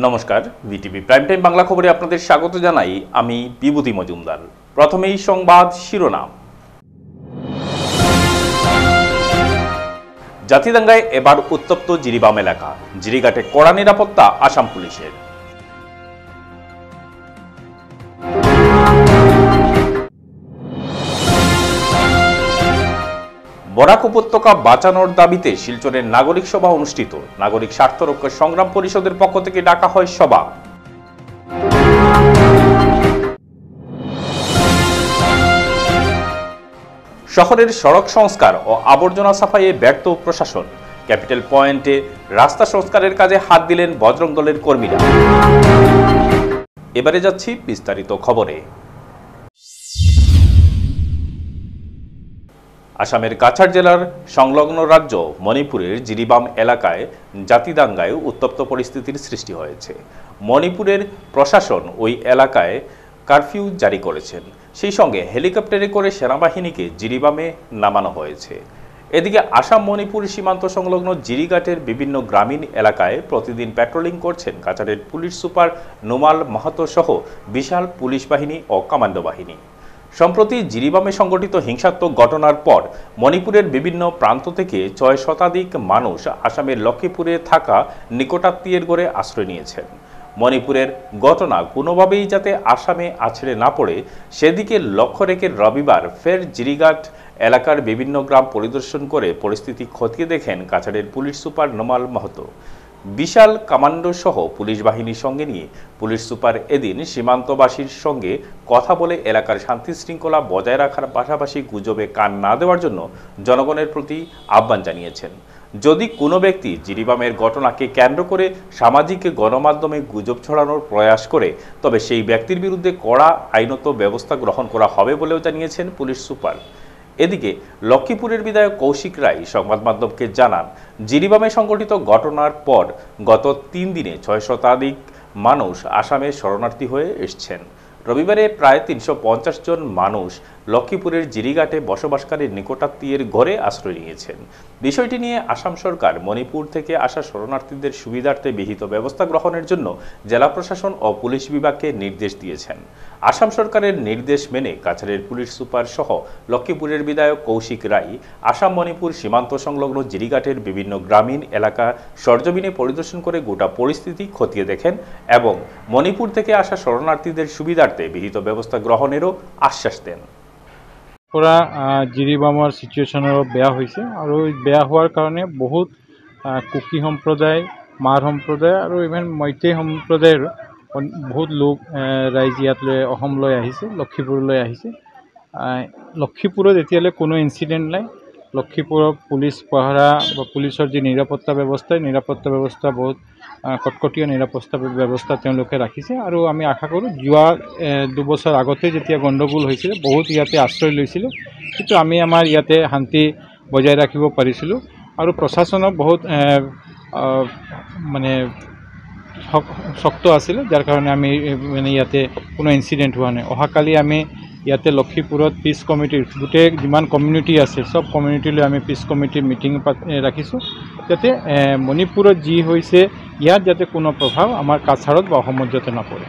নমস্কার, VTV prime time Bangla খবরে আপনাদের স্বাগত জানাই। আমি বিভূতি মজুমদার। প্রথমেই সংবাদ শিরোনাম। জাতিদাঙ্গায় এবার উত্তপ্ত জিরিবাম এলাকা, জিরিঘাটে কড়া নিরাপত্তা আসাম পুলিশের। বরাক উপত্যকা বাঁচানোর দাবিতে শিলচরের নাগরিক সভা অনুষ্ঠিত। নাগরিক স্বার্থ রক্ষা সংগ্রাম পরিষদের পক্ষ থেকে ডাকা হয় সভা। শহরের সড়ক সংস্কার ও আবর্জনা সাফাইয়ে ব্যর্থ প্রশাসন। ক্যাপিটাল পয়েন্টে রাস্তা সংস্কারের কাজে হাত দিলেন বজরং দলের কর্মীরা। এবারে যাচ্ছি বিস্তারিত খবরে। আসামের কাছাড় জেলার সংলগ্ন রাজ্য মণিপুরের জিরিবাম এলাকায় জাতিদাঙ্গায় উত্তপ্ত পরিস্থিতির সৃষ্টি হয়েছে। মণিপুরের প্রশাসন ওই এলাকায় কারফিউ জারি করেছেন। সেই সঙ্গে হেলিকপ্টারে করে সেনাবাহিনীকে জিরিবামে নামানো হয়েছে। এদিকে আসাম মণিপুর সীমান্ত সংলগ্ন জিরিঘাটের বিভিন্ন গ্রামীণ এলাকায় প্রতিদিন প্যাট্রোলিং করছেন কাছাড়ের পুলিশ সুপার নোমাল মাহাতো সহ বিশাল পুলিশ বাহিনী ও কমান্ডো বাহিনী। সম্প্রতি জিরিবামে সংঘটিত হিংসাত্মক ঘটনার পর মণিপুরের বিভিন্ন প্রান্ত থেকে ৬ শতাধিক মানুষ আসামের লক্ষ্মীপুরে থাকা নিকটাত্মীয়ের ঘরে আশ্রয় নিয়েছেন। মণিপুরের ঘটনা কোনোভাবেই যাতে আসামে আছড়ে না পড়ে সেদিকে লক্ষ্য রেখে রবিবার ফের জিরিঘাট এলাকার বিভিন্ন গ্রাম পরিদর্শন করে পরিস্থিতি খতিয়ে দেখেন কাছাড়ের পুলিশ সুপার নোমাল মাহাতো। বিশাল কমান্ডো সহ পুলিশ বাহিনীর সঙ্গে নিয়ে পুলিশ সুপার এদিন সীমান্তবাসীর সঙ্গে কথা বলে এলাকার শান্তি শৃঙ্খলা বজায় রাখার পাশাপাশি গুজবে কান না দেওয়ার জন্য জনগণের প্রতি আহ্বান জানিয়েছেন। যদি কোনো ব্যক্তি জিরিবামের ঘটনাকে কেন্দ্র করে সামাজিক গণমাধ্যমে গুজব ছড়ানোর প্রয়াস করে তবে সেই ব্যক্তির বিরুদ্ধে কড়া আইনত ব্যবস্থা গ্রহণ করা হবে বলেও জানিয়েছেন পুলিশ সুপার। এদিকে লক্ষ্মীপুরের বিধায়ক কৌশিক রায় সংবাদ মাধ্যমকে জানান, জিরিবামে সংঘটিত ঘটনার পর গত ৩ দিনে ৬ শতাধিক মানুষ আসামে শরণার্থী হয়ে এসছেন। রবিবারে প্রায় ৩৫০ জন মানুষ লক্ষ্মীপুরের জিরিঘাটে বসবাসকারী নিকটাত্মীয়ের ঘরে আশ্রয় নিয়েছেন। বিষয়টি নিয়ে আসাম সরকার মণিপুর থেকে আসা শরণার্থীদের সুবিধার্থে বিহিত ব্যবস্থা গ্রহণের জন্য জেলা প্রশাসন ও পুলিশ বিভাগকে নির্দেশ দিয়েছেন। আসাম সরকারের নির্দেশ মেনে কাছাড়ের পুলিশ সুপার সহ লক্ষ্মীপুরের বিধায়ক কৌশিক রায় আসাম মণিপুর সীমান্ত সংলগ্ন জিরিঘাটের বিভিন্ন গ্রামীণ এলাকা সরজমিনে পরিদর্শন করে গোটা পরিস্থিতি খতিয়ে দেখেন এবং মণিপুর থেকে আসা শরণার্থীদের সুবিধার্থে বিহিত ব্যবস্থা গ্রহণেরও আশ্বাস দেন। পুরা জিরিবামৰ সিচুৱেশ্যনৰ বেয়া হৈছে আৰু বেয়া হোৱাৰ কাৰণে বহুত কুকি সম্প্ৰদায়, মাৰ সম্প্ৰদায় আৰু ইভেন মৈতেই সম্প্ৰদায়ৰ বহুত লোক ৰাইজ ইয়াতলৈ অসমলৈ আহিছে, লক্ষীপুৰলৈ আহিছে। লক্ষীপুৰত এতিয়ালৈ কোনো ইনচিডেণ্ট নাই। লক্ষীপুৰৰ পুলিচ পহৰা বা পুলিচৰ যি নিৰাপত্তা ব্যৱস্থা বহুত কটকটীয়া নিৰাপত্তা ব্যৱস্থা তেওঁলোকে ৰাখিছে আৰু আমি আশা কৰোঁ যোৱা 2 বছৰ আগতে যেতিয়া গণ্ডগোল হৈছিলে বহুত ইয়াতে আশ্ৰয় লৈছিলোঁ, কিন্তু আমি আমাৰ ইয়াতে শান্তি বজাই ৰাখিব পাৰিছিলোঁ আৰু প্ৰশাসনক বহুত মানে শক্ত আছিলে, যাৰ কাৰণে আমি মানে ইয়াতে কোনো ইনচিডেণ্ট হোৱা নাই। অহাকালি আমি ইয়াতে লক্ষীপুৰত পিছ কমিটিৰ গোটেই যিমান কমিউনিটি আছে সব কমিউনিটিলৈ আমি পিছ কমিটিৰ মিটিং ৰাখিছোঁ, যাতে মণিপুৰত যি হৈছে ইয়াত যাতে কোনো প্ৰভাৱ আমাৰ কাছাৰত বা অসমত যাতে নপৰে।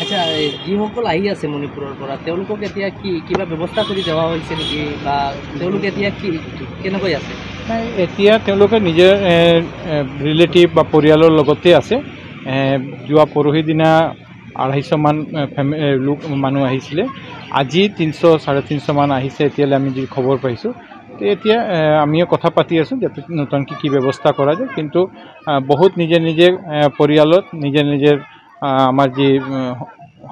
আচ্ছা, যিসকল আহি আছে মণিপুৰৰ পৰা তেওঁলোকক এতিয়া কিবা ব্যৱস্থা কৰি দেওয়া হৈছে নেকি বা তেওঁলোক এতিয়া কেনেকৈ আছে? নাই, এতিয়া তেওঁলোকে নিজৰ ৰিলেটিভ বা পৰিয়ালৰ লগতে আছে। যোৱা পৰহি দিনা 250 মান মানুহ আহিছিলে, আজি 300-350 মান আহিছে এতিয়ালৈ আমি যি খবৰ পাইছোঁ। তো এতিয়া আমিও কথা পাতি আছোঁ যাতে নতুনকৈ কি ব্যৱস্থা কৰা যায়, কিন্তু বহুত নিজে পৰিয়ালত নিজে আমাৰ যি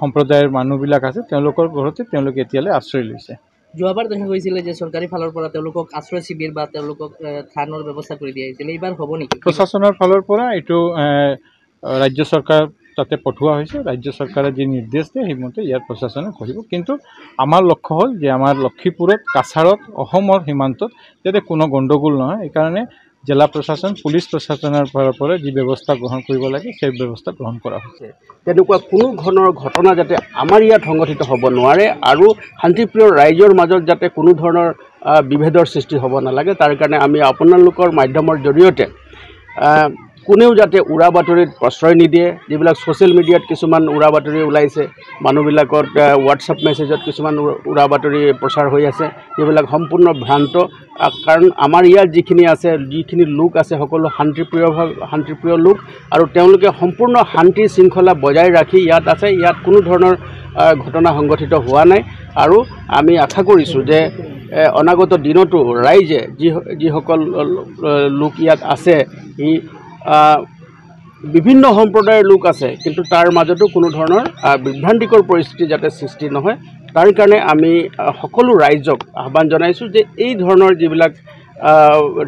সম্প্ৰদায়ৰ মানুহবিলাক আছে তেওঁলোকৰ ঘৰতে তেওঁলোকে এতিয়ালৈ আশ্ৰয় লৈছে। যোৱাবাৰ দেখা গৈছিলে যে চৰকাৰী ফালৰ পৰা তেওঁলোকক আশ্ৰয় শিবিৰ বা তেওঁলোকক থানৰ ব্যৱস্থা কৰি দিয়া হৈছিলে, এইবাৰ হ'ব নেকি? প্ৰশাসনৰ ফালৰ পৰা এইটো ৰাজ্য চৰকাৰ তাতে পঠোৱা হৈছে। ৰাজ্য চৰকাৰে যি নিৰ্দেশ দিয়ে সেইমতে ইয়াৰ প্ৰশাসনে কৰিব, কিন্তু আমাৰ লক্ষ্য হ'ল যে আমাৰ লক্ষীপুৰত কাছাৰত অসমৰ সীমান্তত যাতে কোনো গণ্ডগোল নহয়, এইকাৰণে জেলা প্ৰশাসন পুলিচ প্ৰশাসনৰ ফালৰ পৰা যি ব্যৱস্থা গ্ৰহণ কৰিব লাগে সেই ব্যৱস্থা গ্ৰহণ কৰা হৈছে। তেনেকুৱা কোনো ধৰণৰ ঘটনা যাতে আমাৰ ইয়াত সংঘটিত হ'ব নোৱাৰে আৰু শান্তিপ্ৰিয় ৰাইজৰ মাজত যাতে কোনো ধৰণৰ বিভেদৰ সৃষ্টি হ'ব নালাগে, তাৰ কাৰণে আমি আপোনালোকৰ মাধ্যমৰ জৰিয়তে কোনেও যাতে উৰা বাতৰিত প্ৰশ্ৰয় নিদিয়ে। যিবিলাক ছ'চিয়েল মিডিয়াত কিছুমান উৰা বাতৰি ওলাইছে, মানুহবিলাকৰ হোৱাটছআপ মেছেজত কিছুমান উৰা বাতৰি প্ৰচাৰ হৈ আছে, সেইবিলাক সম্পূৰ্ণ ভ্ৰান্ত। কাৰণ আমাৰ ইয়াত যিখিনি লোক আছে সকলো শান্তিপ্ৰিয় লোক, আৰু তেওঁলোকে সম্পূৰ্ণ শান্তি শৃংখলা বজাই ৰাখি ইয়াত আছে। ইয়াত কোনো ধৰণৰ ঘটনা সংঘটিত হোৱা নাই, আৰু আমি আশা কৰিছোঁ যে অনাগত দিনতো ৰাইজে যিসকল লোক ইয়াত আছে, বিভিন্ন সম্প্ৰদায়ৰ লোক আছে, কিন্তু তাৰ মাজতো কোনো ধৰণৰ বিভ্ৰান্তিকৰ পৰিস্থিতি যাতে সৃষ্টি নহয়, তাৰ কাৰণে আমি সকলো ৰাইজক আহ্বান জনাইছোঁ যে এই ধৰণৰ যিবিলাক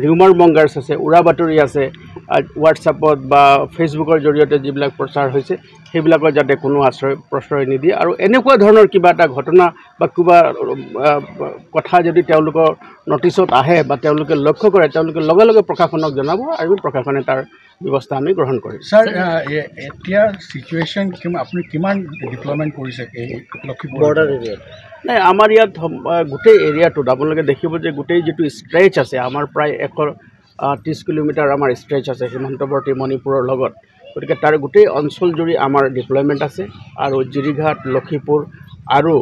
ৰিউমাৰ মংগাৰ্ছ আছে, উৰা বাতৰি আছে, হোৱাটছআপত বা ফেচবুকৰ জৰিয়তে যিবিলাক প্ৰচাৰ হৈছে, সেইবিলাকৰ যাতে কোনো প্ৰশ্ৰয় নিদিয়ে। আৰু এনেকুৱা ধৰণৰ কিবা এটা ঘটনা বা কিবা কথা যদি তেওঁলোকৰ নটিচত আহে বা তেওঁলোকে লক্ষ্য কৰে, তেওঁলোকে লগে লগে প্ৰশাসনক জনাব, আৰু প্ৰশাসনে তাৰ ব্যৱস্থা আমি গ্ৰহণ কৰিম। ছাৰ, এতিয়া চিটুৱেশ্যন আপুনি কিমান ডিপ্লয়মেণ্ট কৰিছে এই লখিমপুৰ বৰ্ডাৰ এৰিয়াত? নাই, আমাৰ ইয়াত গোটেই এৰিয়াটোত আপোনালোকে দেখিব যে গোটেই যিটো ষ্ট্ৰেচ আছে, আমাৰ প্ৰায় 130 কিলোমিটাৰ আমাৰ ষ্ট্ৰেচ আছে সীমান্তৱৰ্তী মণিপুৰৰ লগত। গতিকে তাৰ গোটেই অঞ্চলজুৰি আমাৰ ডিপ্লয়মেণ্ট আছে, আৰু জিৰিঘাট, লখিমপুৰ আৰু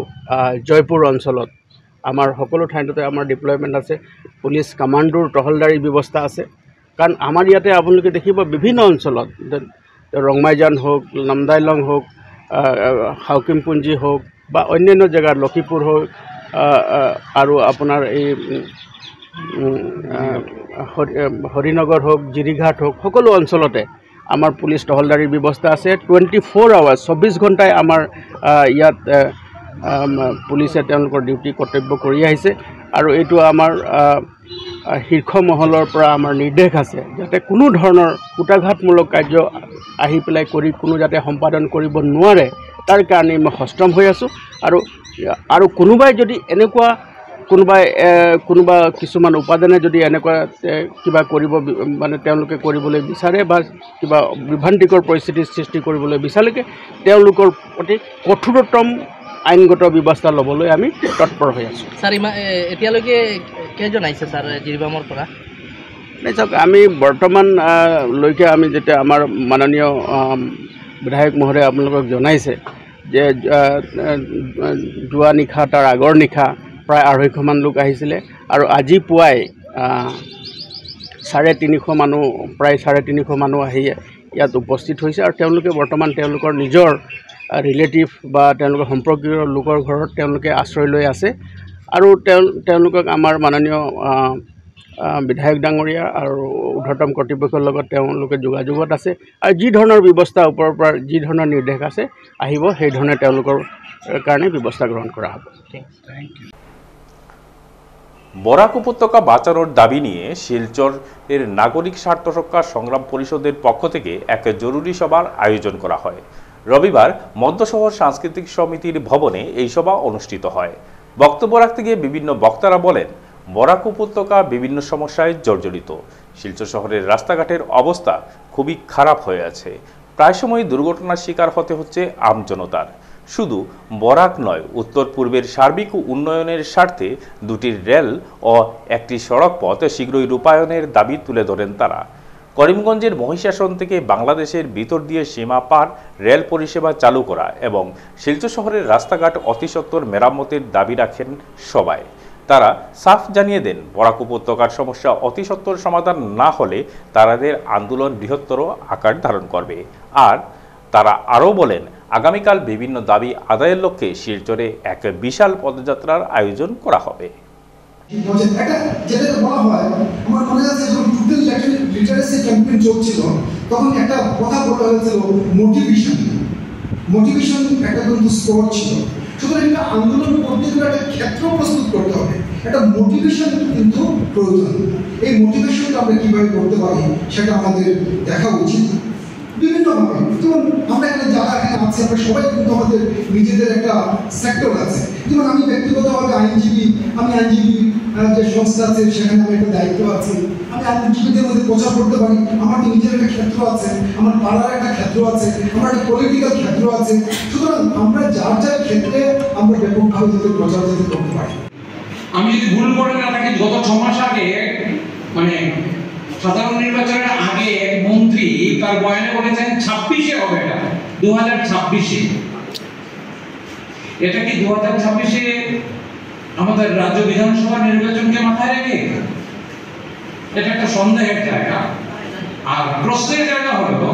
জয়পুৰ অঞ্চলত আমাৰ সকলো ঠাইতে আমাৰ ডিপ্লয়মেণ্ট আছে। পুলিচ কামাণ্ডোৰ টহলদাৰী ব্যৱস্থা আছে, কাৰণ আমাৰ ইয়াতে আপোনালোকে দেখিব বিভিন্ন অঞ্চলত, ৰংমাইজান হওক, নামদাইলং হওক, হাউকিমপুঞ্জি হওক বা অন্যান্য জেগাত, লখিমপুৰ হওক, আৰু আপোনাৰ এই হৰিনগৰ হওক, জিৰিঘাট হওক, সকলো অঞ্চলতে আমাৰ পুলিচ টহলদাৰীৰ ব্যৱস্থা আছে। 24 আৱাৰ্ছ 24 ঘণ্টাই আমাৰ ইয়াত পুলিচে তেওঁলোকৰ ডিউটি কৰ্তব্য কৰি আহিছে, আৰু এইটো আমাৰ শীৰ্ষ মহলৰ পৰা আমাৰ নিৰ্দেশ আছে যাতে কোনো ধৰণৰ কুটাঘাতমূলক কাৰ্য আহি পেলাই কোনো যাতে সম্পাদন কৰিব নোৱাৰে, তাৰ কাৰণে মই সষ্টম হৈ আছোঁ। আৰু কোনোবাই যদি কোনোবা কিছুমান উপাদানে যদি এনেকুৱা কিবা কৰিব মানে তেওঁলোকে কৰিবলৈ বিচাৰে বা কিবা বিভ্ৰান্তিকৰ পৰিস্থিতিৰ সৃষ্টি কৰিবলৈ বিচাৰে, তেওঁলোকৰ প্ৰতি কঠোৰতম আইনগত ব্যৱস্থা ল'বলৈ আমি তৎপৰ হৈ আছোঁ। ছাৰ, এতিয়ালৈকে কেইজন আহিছে ছাৰ জিৰিবামৰ পৰা? নাই চাওক, আমি বৰ্তমানলৈকে আমি যেতিয়া আমাৰ মাননীয় বিধায়ক মহোদয়ে আপোনালোকক জনাইছে যে যোৱা নিশা, তাৰ আগৰ নিশা প্ৰায় 250মান লোক আহিছিলে, আৰু আজি পুৱাই 350 মানুহ, প্ৰায় 350 মানুহ আহি ইয়াত উপস্থিত হৈছে, আৰু তেওঁলোকে বৰ্তমান তেওঁলোকৰ নিজৰ ৰিলেটিভ বা তেওঁলোকৰ সম্পৰ্কীয় লোকৰ ঘৰত তেওঁলোকে আশ্ৰয় লৈ আছে। আৰু তেওঁলোকক আমাৰ মাননীয় বিধায়ক ডাঙৰীয়া আৰু ঊৰ্ধ্বতম কৰ্তৃপক্ষৰ লগত তেওঁলোকে যোগাযোগত আছে, আৰু যি ধৰণৰ ব্যৱস্থা ওপৰৰ পৰা যি ধৰণৰ নিৰ্দেশ আছে আহিব, সেই ধৰণে তেওঁলোকৰ কাৰণে ব্যৱস্থা গ্ৰহণ কৰা হ'ব। Thank you. বরাক উপত্যকা বাঁচানোর দাবি নিয়ে শিলচরের নাগরিক স্বার্থ রক্ষা সংগ্রাম পরিষদের পক্ষ থেকে এক জরুরি সভার আয়োজন করা হয়। রবিবার মধ্যশহর সাংস্কৃতিক সমিতির ভবনে এই সভা অনুষ্ঠিত হয়। বক্তব্য রাখতে গিয়ে বিভিন্ন বক্তারা বলেন, বরাক উপত্যকা বিভিন্ন সমস্যায় জর্জরিত। শিলচর শহরের রাস্তাঘাটের অবস্থা খুবই খারাপ হয়ে আছে। প্রায় সময় দুর্ঘটনার শিকার হতে হচ্ছে আমজনতার। শুধু বরাক নয়, উত্তর পূর্বের সার্বিক উন্নয়নের স্বার্থে দুটি রেল ও একটি সড়ক পথ শীঘ্রই রূপায়ণের দাবি তুলে ধরেন তারা। করিমগঞ্জের মহিষাসন থেকে বাংলাদেশের ভিতর দিয়ে সীমা পার রেল পরিষেবা চালু করা এবং শিলচর শহরের রাস্তাঘাট অতি সত্বর মেরামতের দাবি রাখেন সবাই। তারা সাফ জানিয়ে দেন, বরাক উপত্যকার সমস্যা অতি সত্বর সমাধান না হলে তাদের আন্দোলন বৃহত্তর আকার ধারণ করবে। আর তারা আরও বলেন, আগামীকাল বিভিন্ন দাবি আদায়ের লক্ষ্যে শিলচরে এক বিশাল পদযাত্রার আয়োজন করা হবে। যেটাকে বলা হয়, আমার মনে আছে যখন টোটাল লিটারেসি ক্যাম্পেইন চলছিল তখন একটা কথা বলা হয়েছিল মোটিভেশন একটা কিন্তু স্কোর ছিল। সুতরাং একটা আন্দোলন করতে গেলে একটা ক্ষেত্র প্রস্তুত করতে হবে, একটা মোটিভেশন কিন্তু প্রয়োজন। এই মোটিভেশনটা আমরা কীভাবে করতে পারি সেটা আমাদের দেখা উচিত বিভিন্নভাবে। যেমন আমরা একটা যারা এখানে আছি, আমরা সবাই কিন্তু আমাদের নিজেদের একটা সেক্টর আছে। যেমন আমি ব্যক্তিগতভাবে আইনজীবী যে সংস্থা আছে সেখানে আমার একটা দায়িত্ব আছে। আমি আইনজীবীদের মধ্যে প্রচার করতে পারি, আমার নিজের একটা ক্ষেত্র আছে, আমার পাড়ার একটা ক্ষেত্র আছে, আমার একটা পলিটিক্যাল ক্ষেত্র আছে। সুতরাং আমরা যার ক্ষেত্রে আমরা ব্যাপকভাবে যাতে প্রচার করতে পারি। আমি যদি ভুল করে না থাকি, গত 6 মাস আগে মানে সাধারণ নির্বাচনের আগে এক মন্ত্রী তার বয়ানে বলেছেন 26-এ হবে, এটা 2026-এ। এটা কি 2026-এ আমাদের রাজ্য বিধানসভা নির্বাচনকে মাথায় রেখে? এটা একটা সন্দেহের জায়গা। আর প্রশ্নের জায়গা হলো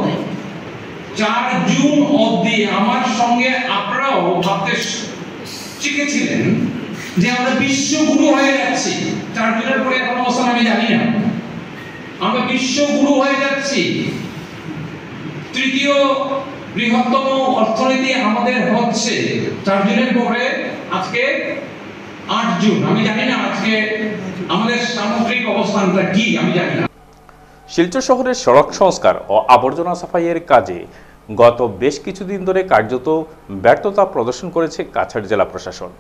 4 জুন অবধি আমার সঙ্গে আপনারাও ভাবতে শিখেছিলেন যে আমরা বিশ্বগুরু হয়ে যাচ্ছি। 4 জুনের পরে এখন অবস্থান আমি জানি না, আমরা বিশ্বগুরু হয়ে যাচ্ছি। তৃতীয় বৃহত্তম অর্থনীতি আমাদের হচ্ছে 4 জুনের পরে। আজকে 8 জুন, আমি জানি না আজকে আমাদের সামগ্রিক অবস্থানটা কি, আমি জানি না। শিলচর শহরের সড়ক সংস্কার ও আবর্জনা সাফাইয়ের কাজে গত বেশ কিছুদিন ধরে কার্যত ব্যর্থতা প্রদর্শন করেছে কাছাড় জেলা প্রশাসন।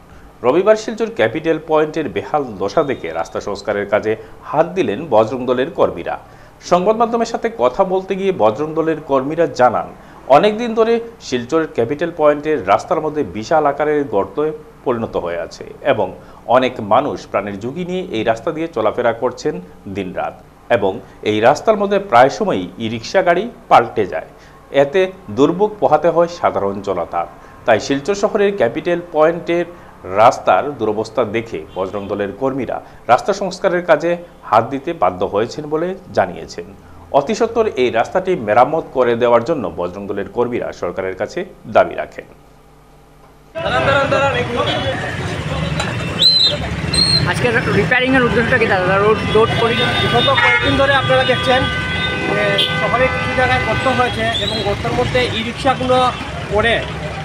রবিবার শিলচর ক্যাপিটাল পয়েন্টের বেহাল দশা দেখে রাস্তা সংস্কারের কাজে হাত দিলেন বজরং দলের কর্মীরা। সংবাদ মাধ্যমের সাথে কথা বলতে গিয়ে বজরং দলের কর্মীরা জানান, অনেকদিন ধরে শিলচর ক্যাপিটাল পয়েন্টের রাস্তার মধ্যে বিশাল আকারের গর্তে পরিণত হয়ে আছে এবং অনেক মানুষ প্রাণের ঝুঁকি নিয়ে এই রাস্তা দিয়ে চলাফেরা করছেন দিনরাত, এবং এই রাস্তার মধ্যে প্রায় সময়ই ই রিক্সা গাড়ি পাল্টে যায়। এতে দুর্ভোগ পোহাতে হয় সাধারণ জনতা। তাই শিলচর শহরের ক্যাপিটাল পয়েন্টের রাস্তার দুরবস্থা দেখে বজরং দলের কর্মীরা রাস্তা সংস্কারের কাজে হাত দিতে বাধ্য হয়েছেন বলে জানিয়েছেন। অতি সত্বর এই রাস্তাটি মেরামত করে দেওয়ার জন্য বজরং দলের কর্মীরা সরকারের কাছে দাবি রাখেন। আজকে রিপেয়ারিং এর উদ্দেশ্যটা কি দাদা? রোড করি বিগত কয়েকদিন ধরে আপনারা দেখছেন যে শহরে কিছু জায়গায় গর্ত হয়েছে এবং গর্তের মধ্যে ই রিক্সাগুলো পড়ে।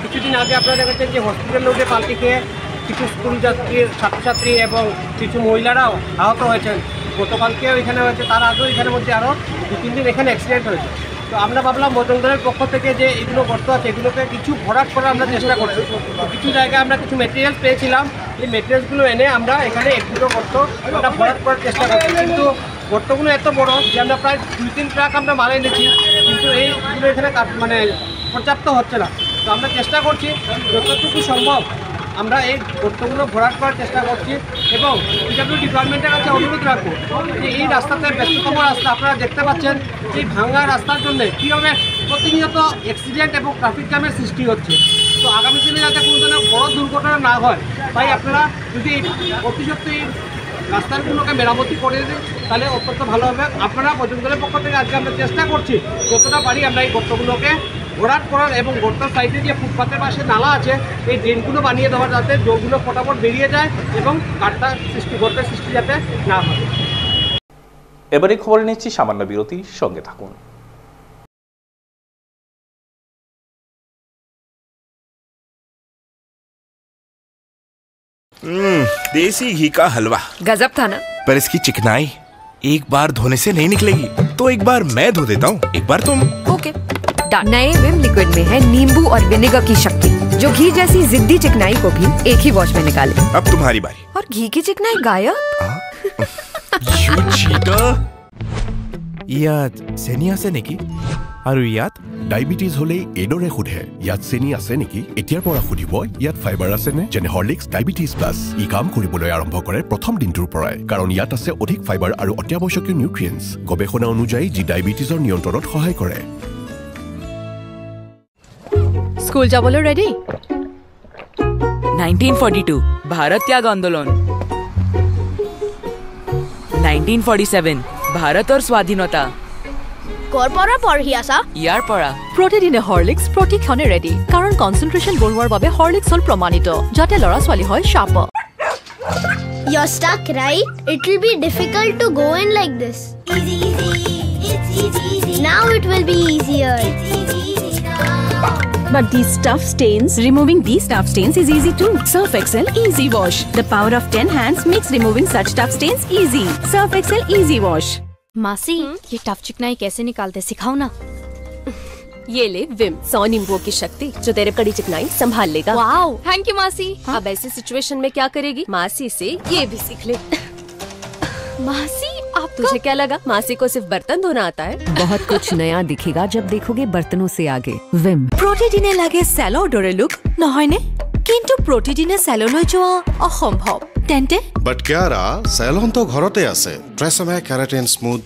কিছুদিন আগে আপনারা দেখেছেন যে হসপিটাল রোডে পাল্টি খেয়ে কিছু স্কুল ছাত্রছাত্রী এবং কিছু মহিলারাও আহত হয়েছেন। গতকালকেও এখানে হয়েছে, তার আগেও এখানের মধ্যে আরও 2-3 দিন এখানে অ্যাক্সিডেন্ট হয়েছে। তো আমরা ভাবলাম বজরং দলের পক্ষ থেকে যে এগুলো গর্ত আছে এগুলোকে কিছু ভরাট করার আমরা চেষ্টা করছি। কিছু জায়গায় আমরা কিছু মেটেরিয়ালস পেয়েছিলাম, এই মেটেরিয়ালসগুলো এনে আমরা এখানে একটু গর্ত আমরা ভরাট করার চেষ্টা করছি। কিন্তু গর্তগুলো এত বড় যে আমরা প্রায় 2-3 ট্রাক আমরা মাল এনেছি, কিন্তু এইগুলো এখানে মানে পর্যাপ্ত হচ্ছে না। তো আমরা চেষ্টা করছি যতটুকু সম্ভব আমরা এই গর্তগুলো ভরাট করার চেষ্টা করছি এবং পিডব্লিউ ডিপার্টমেন্টের কাছে অনুরোধ রাখবো যে এই রাস্তাতে ব্যস্ততম রাস্তা আপনারা দেখতে পাচ্ছেন, এই ভাঙা রাস্তার জন্য কীভাবে প্রতিনিয়ত অ্যাক্সিডেন্ট এবং ট্রাফিক জ্যামের সৃষ্টি হচ্ছে। তো আগামী দিনে যাতে কোনো ধরনের বড় দুর্ঘটনা না হয়, তাই আপনারা যদি অতি সত্যি রাস্তাগুলোকে মেরামতি করে দিন তাহলে অত্যন্ত ভালো হবে। আপনারা বজরং দলের পক্ষ থেকে আজকে আমরা চেষ্টা করছি যতটা পারি আমরা এই গর্তগুলোকে ভরাট করার এবং গর্তের সাইডে যে ফুটপাতের পাশে নালা আছে এই ড্রেনগুলো বানিয়ে দেওয়ার, যাতে জলগুলো ফটাফট বেরিয়ে যায় এবং গর্তের সৃষ্টি যাতে না হয়। এবারে খবর নিচ্ছি সামান্য বিরতি, সঙ্গে থাকুন। देसी घी का हलवा गजब था ना, पर इसकी चिकनाई एक बार धोने से नहीं निकलेगी। तो एक बार मैं धो देता हूँ, एक बार तुम। Okay done. नए विम लिक्विड में है नींबू और विनेगर की शक्ति, जो घी जैसी जिद्दी चिकनाई को भी एक ही वॉश में निकाले। अब तुम्हारी बारी। और घी की चिकनाई गायब। You cheater! ইয়াত চেনি আছে নেকি? আৰু ইয়াত ডায়াবেটিছ হলে এডৰে সোধে ইয়াত চেনি আছে নেকি? এতিয়াৰ পৰা সুধিব ইয়াত ফাইবাৰ আছে নে? যেনে হৰলিক্স ডায়াবেটিছ প্লাছ। ই কাম কৰিবলৈ আৰম্ভ কৰে প্ৰথম দিনটোৰ পৰাই, কাৰণ ইয়াত আছে অধিক ফাইবাৰ আৰু অত্যাৱশ্যকীয় নিউট্ৰিয়েণ্টছ, গৱেষণা অনুযায়ী যি ডায়াবেটিছৰ নিয়ন্ত্ৰণত সহায় কৰে। স্কুল যাবলৈ ৰেডি? 1942 ভাৰত ত্যাগ আন্দোলন, 1947 ভাৰতৰ স্বাধীনতা। কৰ পৰা পঢ়ি আছা? ইয়াৰ পৰা। প্ৰতিদিনে হৰলিক্স প্ৰতিক্ষণে ৰেডি, কাৰণ কনচেন্ট্ৰেশ্যন বঢ়োৱাৰ বাবে হৰলিক্স হ'ল প্ৰমাণিত, যাতে ল'ৰা ছোৱালী হয় sharp. You're stuck, right? It will be difficult to go in like this. Easy, easy. It's easy, easy. Now it will be easier. It's easy, easy now. But these tough stains, removing these tough stains is easy too. Surf Excel Easy Wash. The power of 10 hands makes removing such tough stains easy. Surf Excel Easy Wash. मासी, ये tough चिकनाई कैसे निकालते सिखाओ ना। ये ले Vim 100 नींबुओं की शक्ति, जो तेरे कड़ी चिकनाई संभाल लेगा। वाओ, थैंक यू मासी। अब ऐसी सिचुएशन में क्या करेगी? मासी से ये भी सीख ले। मासी, आप तुझे क्या लगा मासी को सिर्फ बर्तन धोना आता है? बहुत कुछ नया दिखेगा जब देखोगे बर्तनों से आगे। विम প্ৰতিদিনে লাগে চেলৰ দৰে লুক, নহয়নে? কিন্তু প্ৰতিদিনে চেললৈ যোৱা অসম্ভৱ। তেন্তে বাট কিয়াৰা চেলন তো ঘৰতে আছে। ট্ৰেছমে কেৰাটিন স্মুথ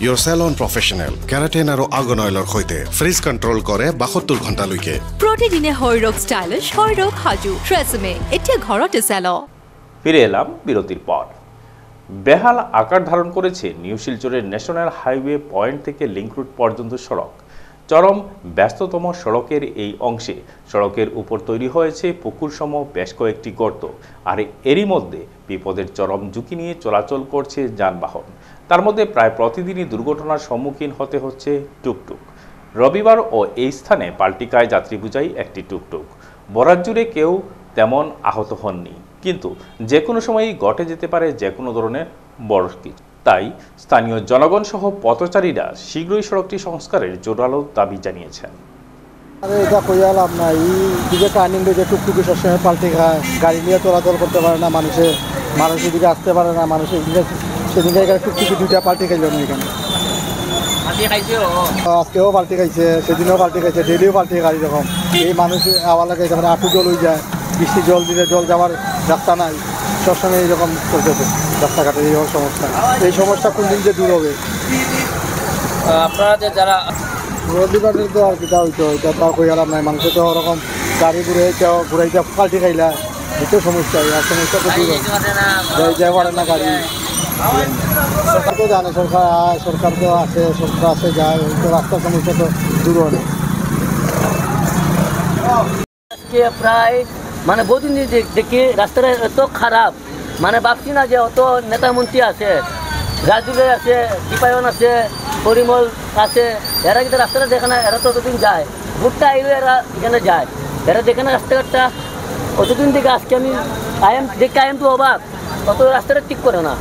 ইয়ৰ চেলন প্ৰফেশ্যনেল কেৰাটিন আৰু আৰ্গন অইলৰ সৈতে ফ্ৰিজ কণ্ট্ৰল কৰে 72 ঘণ্টালৈকে প্ৰতিদিনে শৰীৰক ষ্টাইলিছ শৰীৰক সাজু ট্ৰেছমে এতিয়া ঘৰতে চেল। ফিরে এলাম বিরতির পর। বেহাল আকার ধারণ করেছে নিউ শিলচরের ন্যাশনাল হাইওয়ে পয়েন্ট থেকে লিংক রুট পর্যন্ত সড়ক। চরম ব্যস্ততম সড়কের এই অংশে সড়কের উপর তৈরি হয়েছে পুকুরসম বেশ কয়েকটি গর্ত, আর এরই মধ্যে বিপদের চরম ঝুঁকি নিয়ে চলাচল করছে যানবাহন। তার মধ্যে প্রায় প্রতিদিনই দুর্ঘটনার সম্মুখীন হতে হচ্ছে টুকটুক। রবিবার ও এই স্থানে পাল্টিকায় যাত্রী বোঝাই একটি টুকটুক। বরাত জুড়ে কেউ তেমন আহত হননি, কিন্তু যে কোনো সময়ই ঘটে যেতে পারে যে কোনো ধরনের বড় কিছু। তাই স্থানীয় জনগণ সহ পথচারীরা শীঘ্রই সড়কটি সংস্কারের জোরালো দাবি জানিয়েছেন। এটা কইয়া লাভ নাই, এই দিকে টার্নিং দিকে টুকটুকি সবসময় পাল্টে খায়, গাড়ি নিয়ে চলাচল করতে পারে না, মানুষের দিকে আসতে পারে না, মানুষের সেদিকে এখানে টুকটুকি দুইটা পাল্টে খাইল না এখানে। আজকেও পাল্টে খাইছে, সেদিনও পাল্টে খাইছে, ডেলিও পাল্টে গাড়ি যখন এই মানুষ আবার লাগে এখানে আঁটু জল হয়ে যায়, বৃষ্টি জল দিলে জল যাওয়ার রাস্তা নাই, সবসময় এইরকম চলতেছে রাস্তাঘাটে এই সমস্যা। এই সমস্যা কোন দিন যে দূর হবে? আপনারা যে যারা রবিবারের তো আর কিটা হইতো, এটা তো আর কই আলাম নাই, মানুষের তো ওরকম গাড়ি ঘুরাইতে পাল্টে খাইলা, এটাও সমস্যা। আর সমস্যা তো দূর যাই পারে না গাড়ি। সরকার তো জানে, সরকার তো আছে, সরকার আছে যায়, তো রাস্তার সমস্যা তো দূর হয়। আজকে প্রায় মানে বহুদিন দেখি রাস্তাটা এত খারাপ, মানে ভাবছি না যে অত নেতা মন্ত্রী আছে, রাজুলে আছে, দীপায়ন আছে, পরিমল আছে, এরা কিন্তু রাস্তাটা দেখে না। এরা তো অতদিন যায়, ভোটটা আইলে এরা এখানে যায়, এরা দেখে না রাস্তাঘাটটা অতদিন থেকে। আজকে আমি দেখে আইএম তো অবাক, অত রাস্তাটা ঠিক করে না।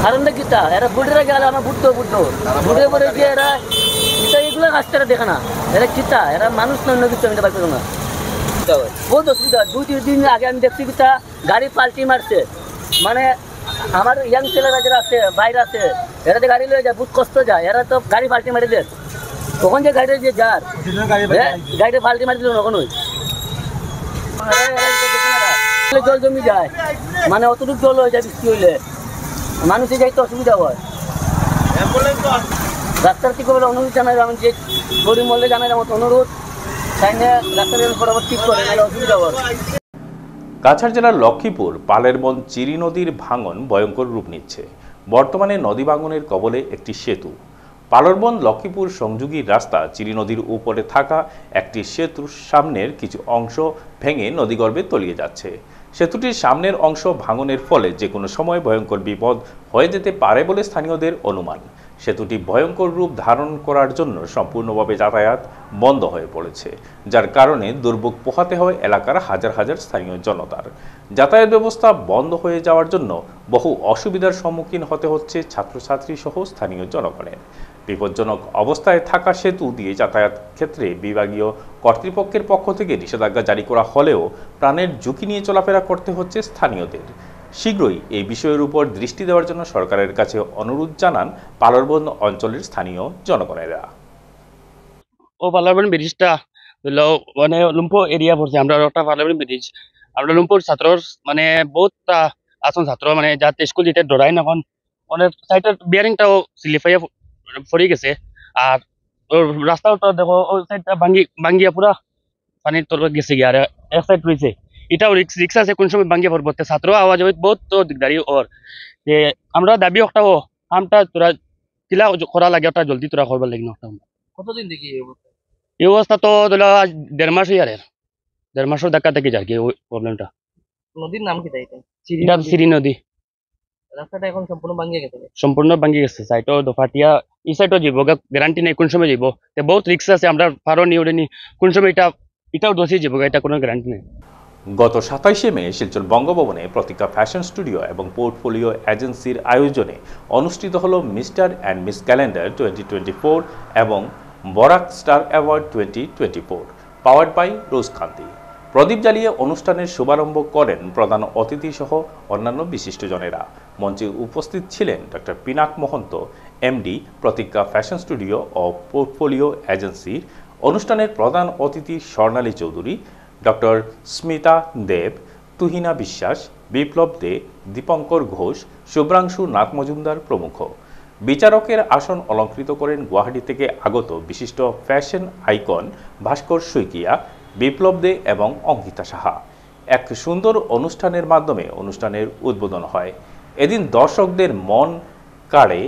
কারণটা কিতা, এরা ভোটেরা গেলে আমার ভুটতো ভোটে পরে গিয়ে এরা এগুলো রাস্তাটা দেখে না। এরা কিতা, এরা মানুষ না, অন্য কিছু আমি পারবো না। বহুত অসুবিধা। 2-3 দিন আগে আমি দেখছি কিতা গাড়ি পাল্টি মারছে, মানে আমার ইয়াং ছেলেরা যারা আছে, বাইরে আছে, এরা তো গাড়ি লয়ে যায়, বহুত কষ্ট যায়, এরা তো গাড়ি পাল্টি মারি দেয়। তখন যে গাড়িটা যে যার গাড়িটা পাল্টি মারি দিল কখনোই জল জমি যায়, মানে অতটুকু জল হয়ে যায় বৃষ্টি হইলে, মানুষের যাইতে অসুবিধা হয়। রাস্তার ঠিক করে অনুরোধ জানাই, আমি যে গরিব মহলে জানাই আমার অনুরোধ, কাছাড় জেলার লক্ষ্মীপুর পালের বন চিরি নদীর ভাঙন ভয়ঙ্কর রূপ নিচ্ছে। বর্তমানে নদী ভাঙনের কবলে একটি সেতু। পালরবন লক্ষ্মীপুর সংযোগী রাস্তা চিরি নদীর উপরে থাকা একটি সেতুর সামনের কিছু অংশ ভেঙে নদীগর্ভে তলিয়ে যাচ্ছে। সেতুটির সামনের অংশ ভাঙনের ফলে যে কোনো সময় ভয়ঙ্কর বিপদ হয়ে যেতে পারে বলে স্থানীয়দের অনুমান। সেতুটি ভয়ঙ্কর রূপ ধারণ করার জন্য সম্পূর্ণভাবে যাতায়াত বন্ধ হয়ে পড়েছে, যার কারণে দুর্ভোগ পোহাতে হয় এলাকার হাজার হাজার স্থানীয় জনতার। যাতায়াত ব্যবস্থা বন্ধ হয়ে যাওয়ার জন্য বহু অসুবিধার সম্মুখীন হতে হচ্ছে ছাত্রছাত্রী সহ স্থানীয় জনগণের। বিপজ্জনক অবস্থায় থাকা সেতু দিয়ে যাতায়াত ক্ষেত্রে বিভাগীয় কর্তৃপক্ষের পক্ষ থেকে নিষেধাজ্ঞা জারি করা হলেও প্রাণের ঝুঁকি নিয়ে চলাফেরা করতে হচ্ছে স্থানীয়দের। শীঘ্রই এই বিষয়ের উপর দৃষ্টি দেওয়ার জন্য সরকারের কাছে অনুরোধ জানান পালরবন অঞ্চলের স্থানীয় জনগণেরা। পালরবন ব্রিজটা মানে লুম্পো এরিয়া পড়ছে, আমরা একটা পালরবন ব্রিজ, আমরা লুম্পোর ছাত্র মানে বহুত আসন ছাত্র মানে যাতে স্কুল যেতে ডরাই না, মানে সাইডের বিয়ারিংটাও স্লিপাইয়া পড়ে গেছে। আর রাস্তাটা দেখো ওই সাইডটা ভাঙ্গিয়া পুরা পানির তলে গেছে গিয়ে, আর এক সাইড রয়েছে, এটাও রিক্সা আছে, কোন সময় ভাঙ্গিয়া পড়বো। ছাত্র আওয়াজ হবে বহুত তো দিকদারি। ওর যে আমরা দাবি ওটাও আমটা তোরা কিলা করা লাগে, ওটা জলদি তোরা করবার লাগে না। কতদিন দেখি এই অবস্থা তো ধরো 1.5 মাস হয়ে, আর 1.5 মাসের ধাক্কা থেকে যায় কি প্রবলেমটা। নদীর নাম কি? এটা সিরি নদী। রাস্তাটা এখন সম্পূর্ণ ভাঙিয়ে গেছে, সম্পূর্ণ ভাঙি গেছে। সাইডও দফাটিয়া এই সাইডও যাব, গ্যারান্টি নেই কোন সময় যাব, বহুত রিক্স আছে। আমরা পারো নি ওরে নি কোন সময় এটাও দোষী যাব, এটা কোনো গ্যারান্টি নেই। গত 27শে মে শিলচর বঙ্গভবনে প্রতিজ্ঞা ফ্যাশন স্টুডিও এবং পোর্টফোলিও এজেন্সির আয়োজনে অনুষ্ঠিত হল মিস্টার অ্যান্ড মিস ক্যালেন্ডার 2024 এবং Barak star award 2024 powered by Rojkanti. প্রদীপ জ্বালিয়ে অনুষ্ঠানের শুভারম্ভ করেন প্রধান অতিথি সহ অন্যান্য বিশিষ্টজনেরা। মঞ্চে উপস্থিত ছিলেন ডক্টর পিনাক মহন্ত, এমডি প্রতিজ্ঞা ফ্যাশন স্টুডিও ও পোর্টফোলিও এজেন্সির। অনুষ্ঠানের প্রধান অতিথি স্বর্ণালী চৌধুরী, ডক্টর স্মিতা দেব, তুহিনা বিশ্বাস, বিপ্লব দে, দীপঙ্কর ঘোষ, শুভ্রাংশু নাথ মজুমদার প্রমুখ। বিচারকের আসন অলঙ্কৃত করেন গুয়াহাটি থেকে আগত বিশিষ্ট ফ্যাশন আইকন ভাস্কর শইকিয়া, বিপ্লব দে এবং অঙ্কিতা সাহা। এক সুন্দর অনুষ্ঠানের মাধ্যমে অনুষ্ঠানের উদ্বোধন হয়। এদিন দর্শকদের মন কাড়ে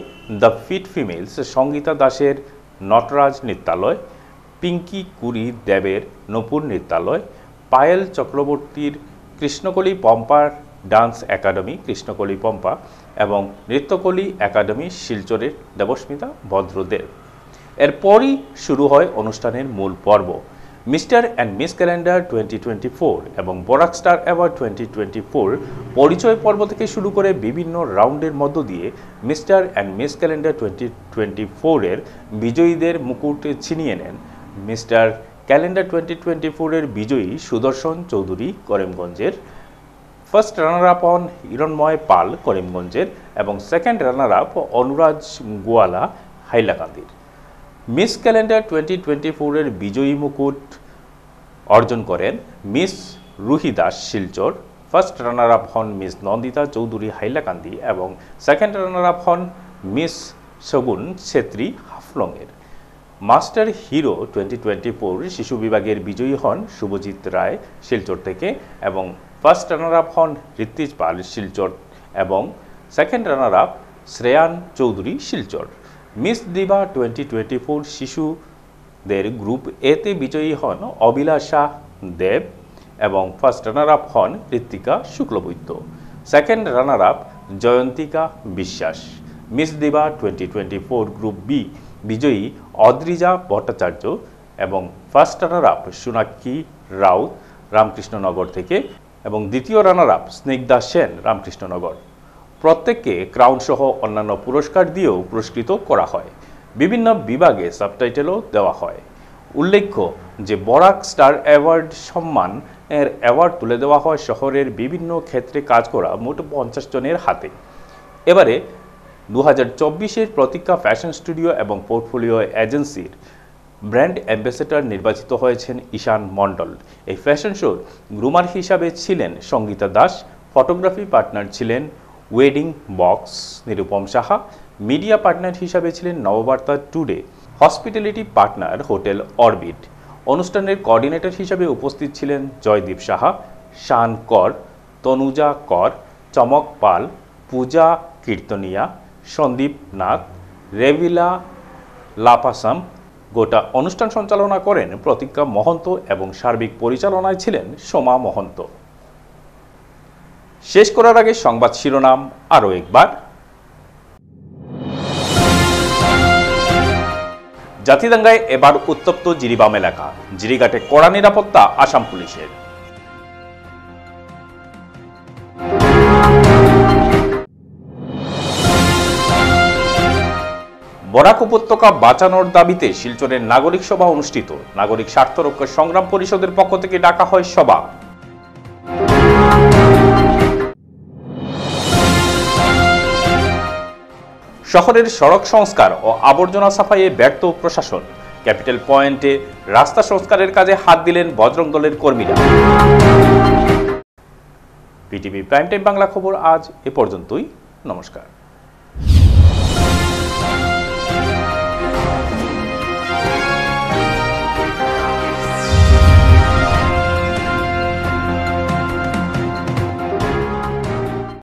দ্য ফিট ফিমেলস সঙ্গীতা দাসের নটরাজ নৃত্যালয়, পিঙ্কি কুরি দেবের নূপুর নৃত্যালয়, পায়েল চক্রবর্তীর কৃষ্ণকলি পম্পার ডান্স একাডেমি কৃষ্ণকলি পম্পা এবং নৃত্যকলি একাডেমি শিলচরের দেবস্মিতা ভদ্রদেব। এরপরই শুরু হয় অনুষ্ঠানের মূল পর্ব। মিস্টার অ্যান্ড মিস ক্যালেন্ডার 2024 এবং বরাক স্টার অ্যাওয়ার্ড 2024 পরিচয় পর্ব থেকে শুরু করে বিভিন্ন রাউন্ডের মধ্য দিয়ে মিস্টার অ্যান্ড মিস ক্যালেন্ডার 2024 এর বিজয়ীদের মুকুট ছিনিয়ে নেন। মিস্টার ক্যালেন্ডার 2024 এর বিজয়ী সুদর্শন চৌধুরী করিমগঞ্জের, ফার্স্ট রানার আপ অন হিরণময় পাল করিমগঞ্জের এবং second runner up Anuraj Goala হাইলাকান্দির। মিস ক্যালেন্ডার 2024 এর বিজয়ী মুকুট অর্জন করেন miss Ruhi Das Silchar, first runner up হন মিস নন্দিতা চৌধুরী হাইলাকান্দি এবং সেকেন্ড রানার আপ হন miss Shagun Chhetri হাফলংয়ের। Master hero 2024 শিশু বিভাগের বিজয়ী হন শুভজিৎ রায় শিলচর থেকে এবং ফার্স্ট রানার আপ হন ঋত্বিজ পাল শিলচর এবং second runner up Shreyan Chowdhury Silchar. Miss দিবা 2024 শিশুদের গ্রুপ এতে বিজয়ী হন অবিলাসা দেব এবং ফার্স্ট রানার আপ হন Ritwika Shuklabaidya, second runner up Jayantika Biswas. Miss দিবা 2024 গ্রুপ বি বিজয়ী অদ্রিজা ভট্টাচার্য এবং first runner up Sonakshi Raut Ramkrishnanagar থেকে এবং দ্বিতীয় রানার আপ স্নিগ্ধা সেন রামকৃষ্ণনগর। প্রত্যেককে ক্রাউন সহ অন্যান্য পুরস্কার দিয়েও পুরস্কৃত করা হয়। বিভিন্ন বিভাগে সাবটাইটেলও দেওয়া হয়। উল্লেখ্য যে বরাক স্টার অ্যাওয়ার্ড সম্মান এর অ্যাওয়ার্ড তুলে দেওয়া হয় শহরের বিভিন্ন ক্ষেত্রে কাজ করা মোট 50 জনের হাতে। এবারে 2024-এর প্রতীক্ষা ফ্যাশন স্টুডিও এবং পোর্টফোলিও এজেন্সির ব্র্যান্ড অ্যাম্বাসেডর নির্বাচিত হয়েছেন ঈশান মণ্ডল। এই ফ্যাশন শোর গ্রুমার হিসাবে ছিলেন সঙ্গীতা দাস, ফটোগ্রাফি পার্টনার ছিলেন wedding box Nirupam Saha, media partner হিসাবে ছিলেন Nababarta today, hospitality partner hotel orbit. অনুষ্ঠানের কোঅর্ডিনেটর হিসাবে উপস্থিত ছিলেন জয়দীপ সাহা, শান কর, তনুজা কর, চমক পাল, পূজা কীর্তনিয়া, সন্দীপ নাথ, রেভিলা লাপাসাম। গোটা অনুষ্ঠান সঞ্চালনা করেন প্রতীক্ষা মহন্ত এবং সার্বিক পরিচালনায় ছিলেন সোমা মহন্ত। শেষ করার আগে সংবাদ শিরোনাম আরও একবার। জাতিদাঙ্গায় এবার উত্তপ্ত জিরিবাম এলাকা, জিরিঘাটে কড়া নিরাপত্তা আসাম পুলিশের। বরাক উপত্যকা বাঁচানোর দাবিতে শিলচরের নাগরিক সভা অনুষ্ঠিত। নাগরিক স্বার্থ রক্ষা সংগ্রাম পরিষদের পক্ষ থেকে ডাকা হয় সভা। শহরের সড়ক সংস্কার ও আবর্জনা সাফাইয়ে ব্যর্থ প্রশাসন। ক্যাপিটাল পয়েন্টে রাস্তা সংস্কারের কাজে হাত দিলেন বজরং দলের কর্মীরা। পিটিভি প্রাইম টাইম বাংলা খবর আজ এ পর্যন্তই। নমস্কার।